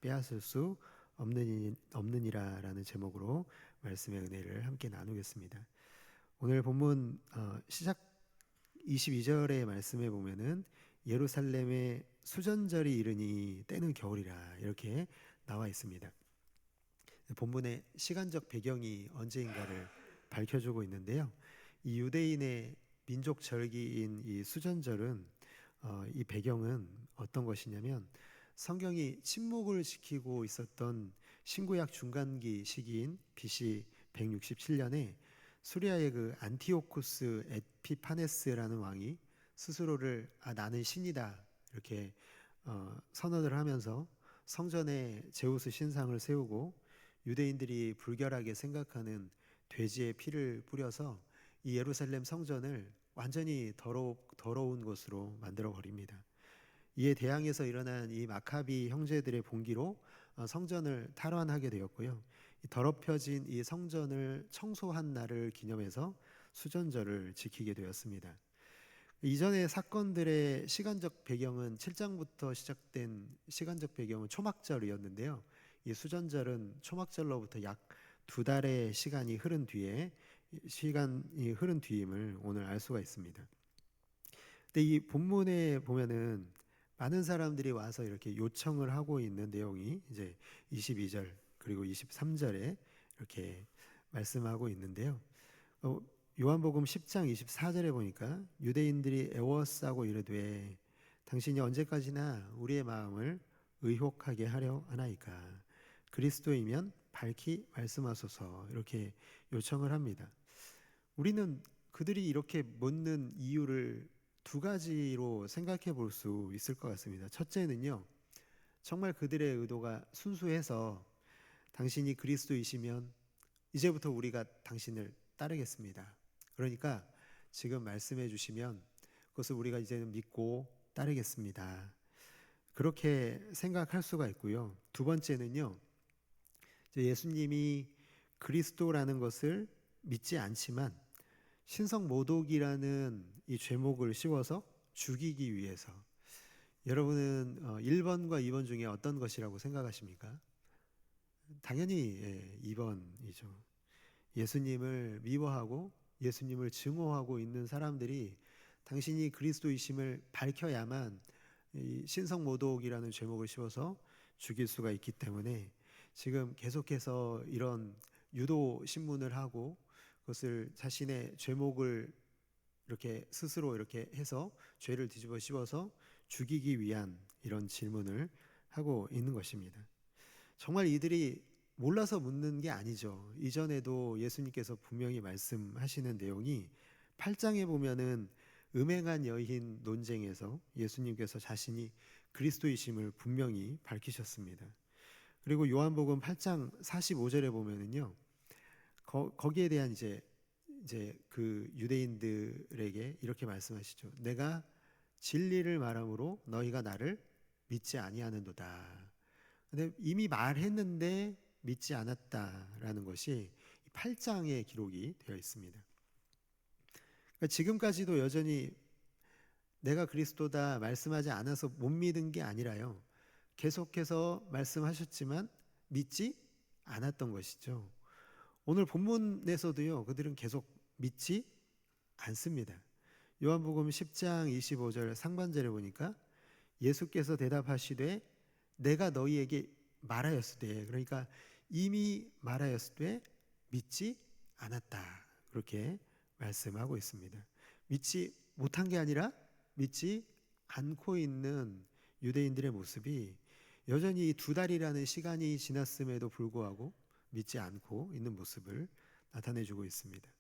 빼앗을 수 없느니라라는 제목으로 말씀의 은혜를 함께 나누겠습니다. 오늘 본문 시작 22절의 말씀에 보면은 예루살렘의 수전절이 이르니 때는 겨울이라 이렇게 나와 있습니다. 본문의 시간적 배경이 언제인가를 밝혀주고 있는데요. 이 유대인의 민족 절기인 이 수전절은 이 배경은 어떤 것이냐면 성경이 침묵을 지키고 있었던 신구약 중간기 시기인 BC 167년에 수리아의 그 안티오쿠스 에피파네스라는 왕이 스스로를 나는 신이다 이렇게 선언을 하면서 성전에 제우스 신상을 세우고 유대인들이 불결하게 생각하는 돼지의 피를 뿌려서 이 예루살렘 성전을 완전히 더러운 곳으로 만들어 버립니다. 이에 대항해서 일어난 이 마카비 형제들의 봉기로 성전을 탈환하게 되었고요. 더럽혀진 이 성전을 청소한 날을 기념해서 수전절을 지키게 되었습니다. 이전의 사건들의 시간적 배경은 7장부터 시작된 시간적 배경은 초막절이었는데요. 이 수전절은 초막절로부터 약 2달의 시간이 흐른 뒤임을 오늘 알 수가 있습니다. 근데 이 본문에 보면은 많은 사람들이 와서 이렇게 요청을 하고 있는 내용이 이제 22절 그리고 23절에 이렇게 말씀하고 있는데요. 요한복음 10장 24절에 보니까 유대인들이 애워싸고 이르되 당신이 언제까지나 우리의 마음을 의혹하게 하려 하나이까 그리스도이면 밝히 말씀하소서 이렇게 요청을 합니다. 우리는 그들이 이렇게 묻는 이유를 두 가지로 생각해 볼 수 있을 것 같습니다. 첫째는요, 정말 그들의 의도가 순수해서 당신이 그리스도이시면 이제부터 우리가 당신을 따르겠습니다. 그러니까 지금 말씀해 주시면 그것을 우리가 이제는 믿고 따르겠습니다. 그렇게 생각할 수가 있고요. 두 번째는요, 예수님이 그리스도라는 것을 믿지 않지만 신성 모독이라는 이 죄목을 씌워서 죽이기 위해서 여러분은 1번과 2번 중에 어떤 것이라고 생각하십니까? 당연히 2번이죠. 예수님을 미워하고 예수님을 증오하고 있는 사람들이 당신이 그리스도이심을 밝혀야만 이 신성 모독이라는 죄목을 씌워서 죽일 수가 있기 때문에 지금 계속해서 이런 유도 신문을 하고 그것을 자신의 죄목을 이렇게 스스로 이렇게 해서 죄를 뒤집어 씌워서 죽이기 위한 이런 질문을 하고 있는 것입니다. 정말 이들이 몰라서 묻는 게 아니죠. 이전에도 예수님께서 분명히 말씀하시는 내용이 8장에 보면은 음행한 여인 논쟁에서 예수님께서 자신이 그리스도이심을 분명히 밝히셨습니다. 그리고 요한복음 8장 45절에 보면은요. 거기에 대한 이제 그 유대인들에게 이렇게 말씀하시죠. 내가 진리를 말함으로 너희가 나를 믿지 아니하는도다. 근데 이미 말했는데 믿지 않았다라는 것이 8장에 기록이 되어 있습니다. 그러니까 지금까지도 여전히 내가 그리스도다 말씀하지 않아서 못 믿은 게 아니라요. 계속해서 말씀하셨지만 믿지 않았던 것이죠. 오늘 본문에서도요. 그들은 계속 믿지 않습니다. 요한복음 10장 25절 상반절에 보니까 예수께서 대답하시되 내가 너희에게 말하였으되 그러니까 이미 말하였으되 믿지 않았다. 그렇게 말씀하고 있습니다. 믿지 못한 게 아니라 믿지 않고 있는 유대인들의 모습이 여전히 2달이라는 시간이 지났음에도 불구하고 믿지 않고 있는 모습을 나타내주고 있습니다.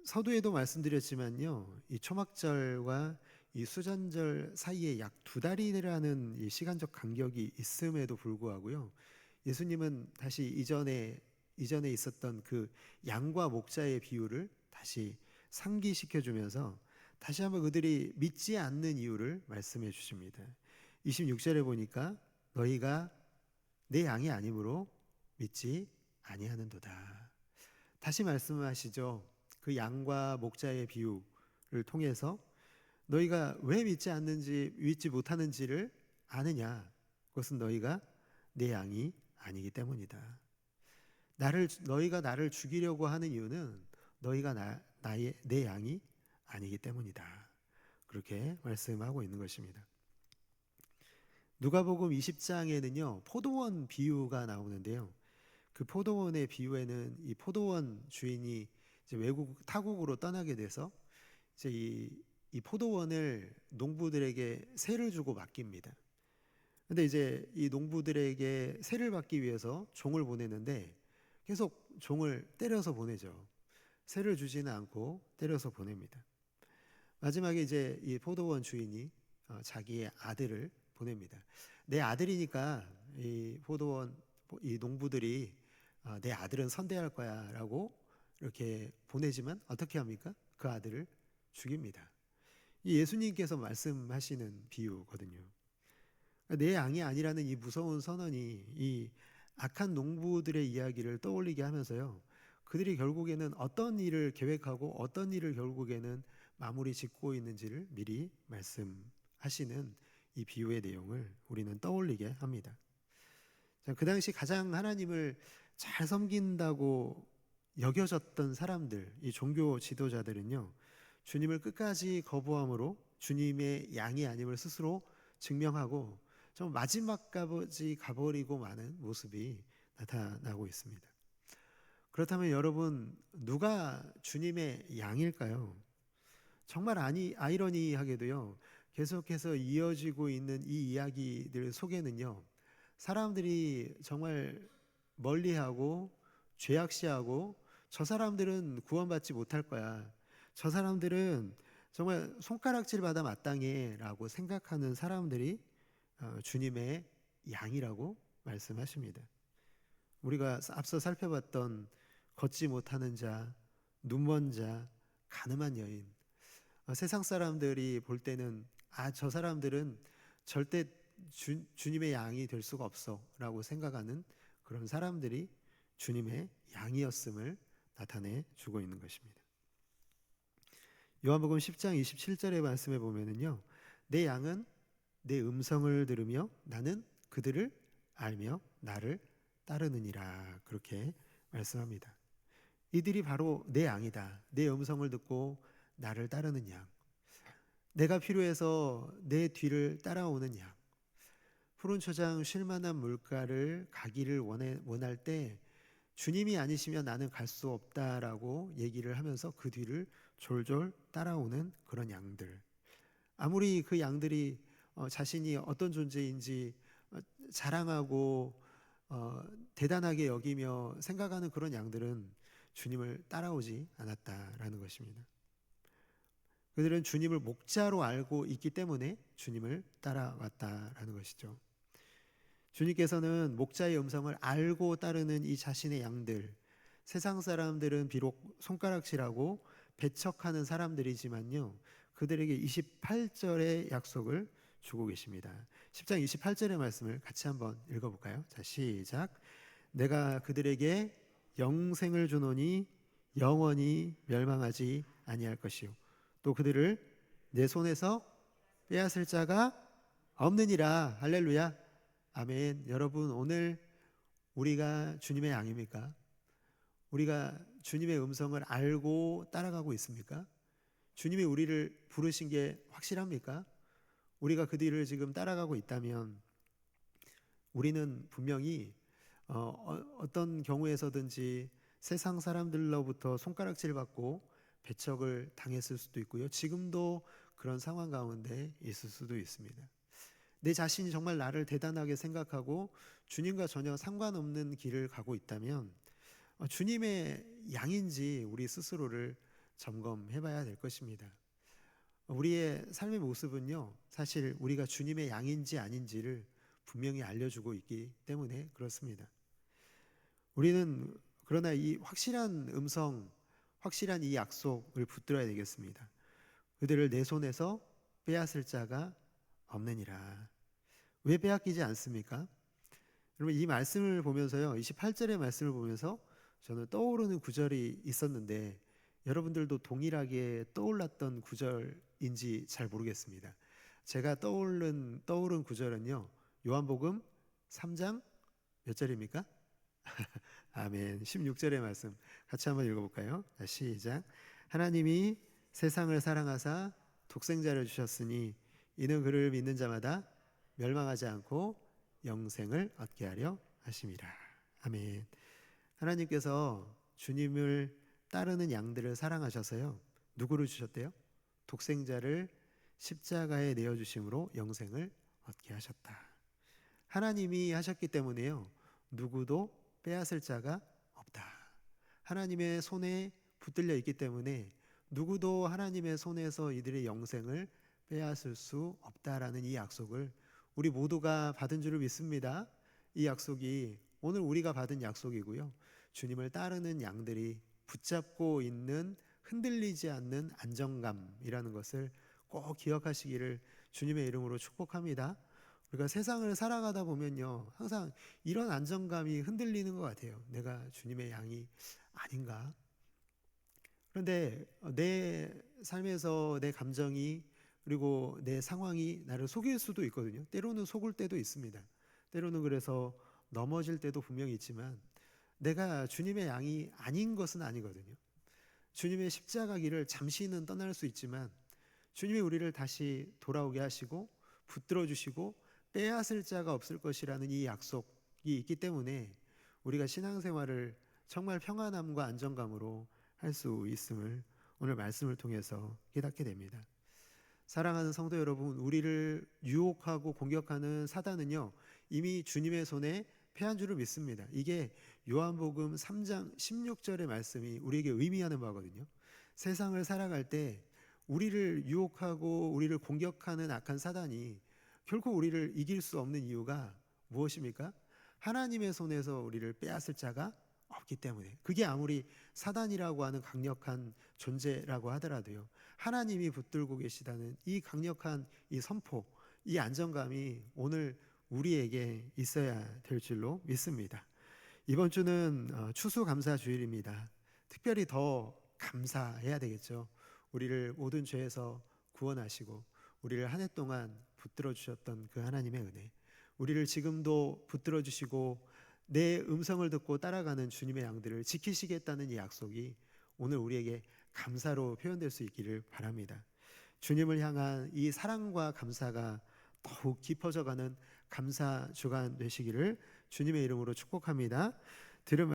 서두에도 말씀드렸지만요, 이 초막절과 이 수전절 사이에 약 2달이라는 이 시간적 간격이 있음에도 불구하고요, 예수님은 다시 이전에 있었던 그 양과 목자의 비유를 다시 상기시켜주면서 다시 한번 그들이 믿지 않는 이유를 말씀해 주십니다. 26절에 보니까 너희가 내 양이 아니므로 믿지 아니하는도다. 다시 말씀하시죠. 그 양과 목자의 비유를 통해서 너희가 왜 믿지 못하는지를 아느냐? 그것은 너희가 내 양이 아니기 때문이다. 너희가 나를 죽이려고 하는 이유는 너희가 내 양이 아니기 때문이다. 그렇게 말씀하고 있는 것입니다. 누가복음 20장에는요 포도원 비유가 나오는데요. 그 포도원의 비유에는 이 포도원 주인이 이제 외국 타국으로 떠나게 돼서 이제 이 포도원을 농부들에게 세를 주고 맡깁니다. 근데 이제 이 농부들에게 세를 받기 위해서 종을 보내는데 계속 종을 때려서 보내죠. 세를 주지는 않고 때려서 보냅니다. 마지막에 이제 이 포도원 주인이 자기의 아들을 보냅니다. 내 아들이니까 이 농부들이 내 아들은 선대할 거야라고 이렇게 보내지만 어떻게 합니까? 그 아들을 죽입니다. 이 예수님께서 말씀하시는 비유거든요. 내 양이 아니라는 이 무서운 선언이 이 악한 농부들의 이야기를 떠올리게 하면서요. 그들이 결국에는 어떤 일을 계획하고 어떤 일을 결국에는 마무리 짓고 있는지를 미리 말씀하시는 이 비유의 내용을 우리는 떠올리게 합니다. 자, 그 당시 가장 하나님을 잘 섬긴다고 여겨졌던 사람들, 이 종교 지도자들은요, 주님을 끝까지 거부함으로 주님의 양이 아님을 스스로 증명하고 좀 마지막까지 가버리고 마는 모습이 나타나고 있습니다. 그렇다면 여러분, 누가 주님의 양일까요? 정말 아이러니하게도요, 계속해서 이어지고 있는 이 이야기들 속에는요, 사람들이 정말 멀리하고 죄악시하고 저 사람들은 구원받지 못할 거야. 저 사람들은 정말 손가락질 받아 마땅해 라고 생각하는 사람들이 주님의 양이라고 말씀하십니다. 우리가 앞서 살펴봤던 걷지 못하는 자, 눈먼 자, 가늠한 여인, 세상 사람들이 볼 때는 저 사람들은 절대 주님의 양이 될 수가 없어 라고 생각하는 그런 사람들이 주님의 양이었음을 나타내 주고 있는 것입니다. 요한복음 10장 27절의 말씀에 보면은요, 내 양은 내 음성을 들으며 나는 그들을 알며 나를 따르느니라, 그렇게 말씀합니다. 이들이 바로 내 양이다. 내 음성을 듣고 나를 따르는 양, 내가 필요해서 내 뒤를 따라오는 양, 푸른 초장 쉴만한 물가를 가기를 원할 때 주님이 아니시면 나는 갈 수 없다라고 얘기를 하면서 그 뒤를 졸졸 따라오는 그런 양들. 아무리 그 양들이 자신이 어떤 존재인지 자랑하고 대단하게 여기며 생각하는 그런 양들은 주님을 따라오지 않았다라는 것입니다. 그들은 주님을 목자로 알고 있기 때문에 주님을 따라왔다라는 것이죠. 주님께서는 목자의 음성을 알고 따르는 이 자신의 양들, 세상 사람들은 비록 손가락질하고 배척하는 사람들이지만요, 그들에게 28절의 약속을 주고 계십니다. 10장 28절의 말씀을 같이 한번 읽어볼까요? 자, 시작. 내가 그들에게 영생을 주노니 영원히 멸망하지 아니할 것이요 또 그들을 내 손에서 빼앗을 자가 없느니라. 할렐루야. 아멘. 여러분, 오늘 우리가 주님의 양입니까? 우리가 주님의 음성을 알고 따라가고 있습니까? 주님이 우리를 부르신 게 확실합니까? 우리가 그 뒤를 지금 따라가고 있다면 우리는 분명히 어떤 경우에서든지 세상 사람들로부터 손가락질 받고 배척을 당했을 수도 있고요. 지금도 그런 상황 가운데 있을 수도 있습니다. 내 자신이 정말 나를 대단하게 생각하고 주님과 전혀 상관없는 길을 가고 있다면 주님의 양인지 우리 스스로를 점검해 봐야 될 것입니다. 우리의 삶의 모습은요, 사실 우리가 주님의 양인지 아닌지를 분명히 알려주고 있기 때문에 그렇습니다. 우리는 그러나 이 확실한 음성, 확실한 이 약속을 붙들어야 되겠습니다. 그들을 내 손에서 빼앗을 자가 없느니라. 왜 빼앗기지 않습니까? 여러분, 이 말씀을 보면서요, 28절의 말씀을 보면서 저는 떠오르는 구절이 있었는데 여러분들도 동일하게 떠올랐던 구절인지 잘 모르겠습니다. 제가 떠오른 구절은요, 요한복음 3장 몇 절입니까? 아멘. 16절의 말씀 같이 한번 읽어볼까요? 시작. 하나님이 세상을 사랑하사 독생자를 주셨으니 이는 그를 믿는 자마다 멸망하지 않고 영생을 얻게 하려 하심이라. 아멘. 하나님께서 주님을 따르는 양들을 사랑하셔서요, 누구를 주셨대요? 독생자를 십자가에 내어주심으로 영생을 얻게 하셨다. 하나님이 하셨기 때문에요, 누구도 빼앗을 자가 없다. 하나님의 손에 붙들려 있기 때문에 누구도 하나님의 손에서 이들의 영생을 빼앗을 수 없다라는 이 약속을 우리 모두가 받은 줄을 믿습니다. 이 약속이 오늘 우리가 받은 약속이고요, 주님을 따르는 양들이 붙잡고 있는 흔들리지 않는 안정감이라는 것을 꼭 기억하시기를 주님의 이름으로 축복합니다. 우리가 세상을 살아가다 보면요, 항상 이런 안정감이 흔들리는 것 같아요. 내가 주님의 양이 아닌가? 그런데 내 삶에서 내 감정이, 그리고 내 상황이 나를 속일 수도 있거든요. 때로는 속을 때도 있습니다. 때로는 그래서 넘어질 때도 분명히 있지만 내가 주님의 양이 아닌 것은 아니거든요. 주님의 십자가 길을 잠시는 떠날 수 있지만 주님이 우리를 다시 돌아오게 하시고 붙들어 주시고 빼앗을 자가 없을 것이라는 이 약속이 있기 때문에 우리가 신앙생활을 정말 평안함과 안정감으로 할 수 있음을 오늘 말씀을 통해서 깨닫게 됩니다. 사랑하는 성도 여러분, 우리를 유혹하고 공격하는 사단은요, 이미 주님의 손에 패한 줄을 믿습니다. 이게 요한복음 3장 16절의 말씀이 우리에게 의미하는 바거든요. 세상을 살아갈 때 우리를 유혹하고 우리를 공격하는 악한 사단이 결코 우리를 이길 수 없는 이유가 무엇입니까? 하나님의 손에서 우리를 빼앗을 자가 없기 때문에. 그게 아무리 사단이라고 하는 강력한 존재라고 하더라도요, 하나님이 붙들고 계시다는 이 강력한 이 선포, 이 안정감이 오늘 우리에게 있어야 될 줄로 믿습니다. 이번 주는 추수감사주일입니다. 특별히 더 감사해야 되겠죠. 우리를 모든 죄에서 구원하시고 우리를 한 해 동안 붙들어 주셨던 그 하나님의 은혜, 우리를 지금도 붙들어 주시고 내 음성을 듣고 따라가는 주님의 양들을 지키시겠다는 이 약속이 오늘 우리에게 감사로 표현될 수 있기를 바랍니다. 주님을 향한 이 사랑과 감사가 더욱 깊어져가는 감사 주간 되시기를 주님의 이름으로 축복합니다. 들은